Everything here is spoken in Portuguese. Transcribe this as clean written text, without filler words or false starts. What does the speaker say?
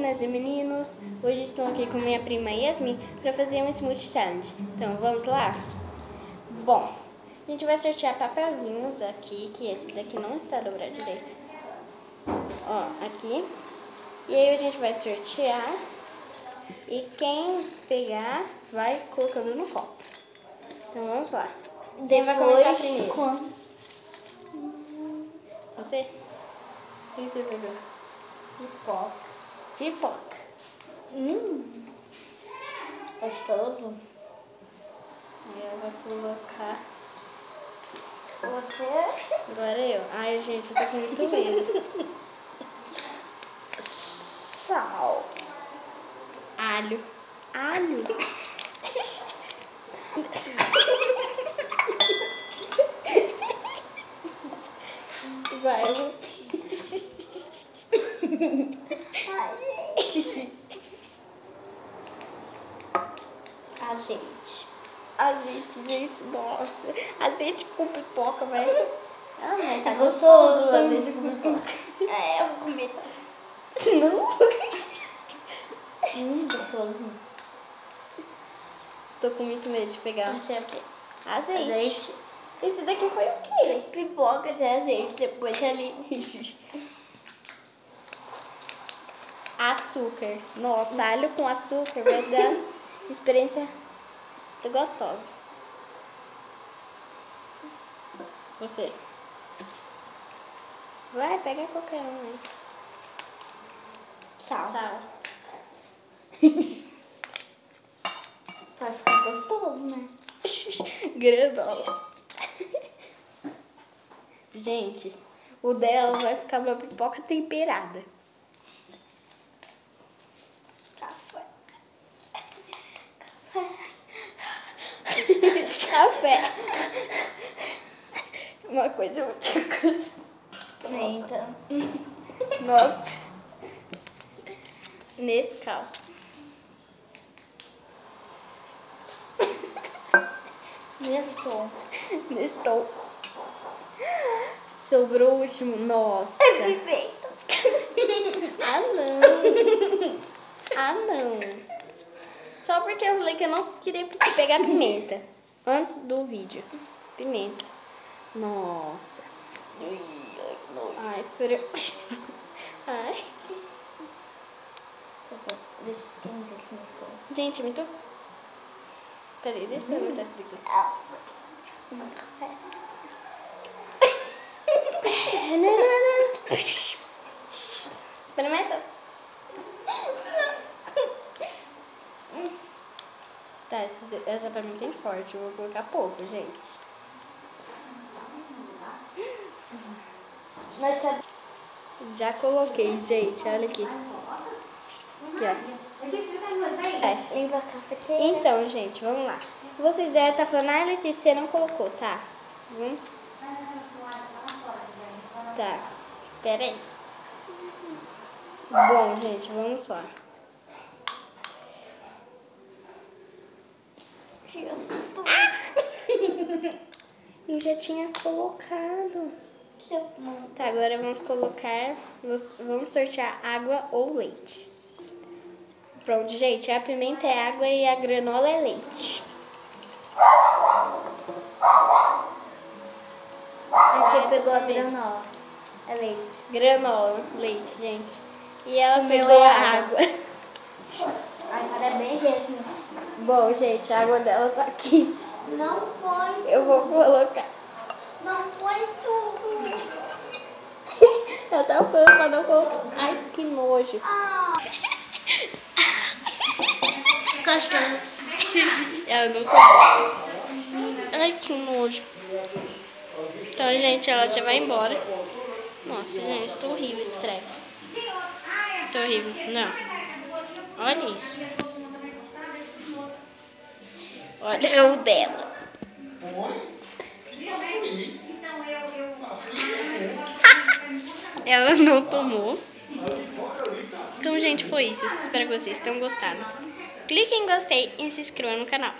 meninas e meninos, hoje estou aqui com minha prima Yasmin para fazer um smoothie challenge. Então vamos lá? Bom, a gente vai sortear papelzinhos aqui, que esse daqui não está dobrado direito. Ó, aqui. E aí a gente vai sortear e quem pegar vai colocando no copo. Então vamos lá. Quem vai começar primeiro? Você? O que você pegou? Pipoca. Pipoca. Gostoso. Aí ela vai colocar. Você? Agora eu. Ai, gente, eu tô com muito medo. Sal. Alho. Alho. Vai, você. Azeite. Azeite, gente, nossa. Azeite com pipoca, velho. Ah, mas tá gostoso, gostoso o azeite com pipoca. É, eu vou comer. Não? Gostoso. Tô com muito medo de pegar. Esse é o quê? Azeite. Esse daqui foi o quê? Pipoca de azeite, depois ali. Açúcar. Nossa, alho com açúcar vai dar experiência muito gostosa. Você. Vai, pega qualquer um aí. Sal. Vai ficar gostoso, né? Granola. Gente, o dela vai ficar uma pipoca temperada. Café. Uma coisa muito gostosa. Então. Nossa. Nescau. Nestou. Sobrou o último. Nossa. É pimenta. Ah, não. Ah, não. Só porque eu falei que eu não queria pegar pimenta. Antes do vídeo. Pimenta. Nossa. Ai, frio. Ai. Gente, muito... Peraí, deixa eu ver Experimenta. Tá, essa pra mim tem forte. Eu vou colocar pouco, gente. Já coloquei, gente. Olha aqui. Aqui, ó. É. Limpa a cafeteira. Então, gente, vamos lá. Vocês devem estar falando, ah, Letícia, você não colocou, tá? Tá. Pera aí. Bom, gente, vamos lá. Eu já tinha colocado. Tá, agora vamos colocar, vamos sortear água ou leite. Pronto, gente, a pimenta é água e a granola é leite. Você pegou a granola. É leite. Granola, leite, gente. E ela O meu pegou é a água. água. Ai, parabéns, Jéssica. Bom, gente, a água dela tá aqui. Não põe. Eu vou colocar. Não põe tudo. Ela tava falando pra não colocar. Ai, que nojo. Gostou? Ela não tomou. Ai, que nojo. Então, gente, ela já vai embora. Nossa, gente, tô horrível esse treco. Tô horrível. Não. Olha isso. Olha o dela. Ela não tomou. Então, gente, foi isso. Espero que vocês tenham gostado. Clique em gostei e se inscreva no canal.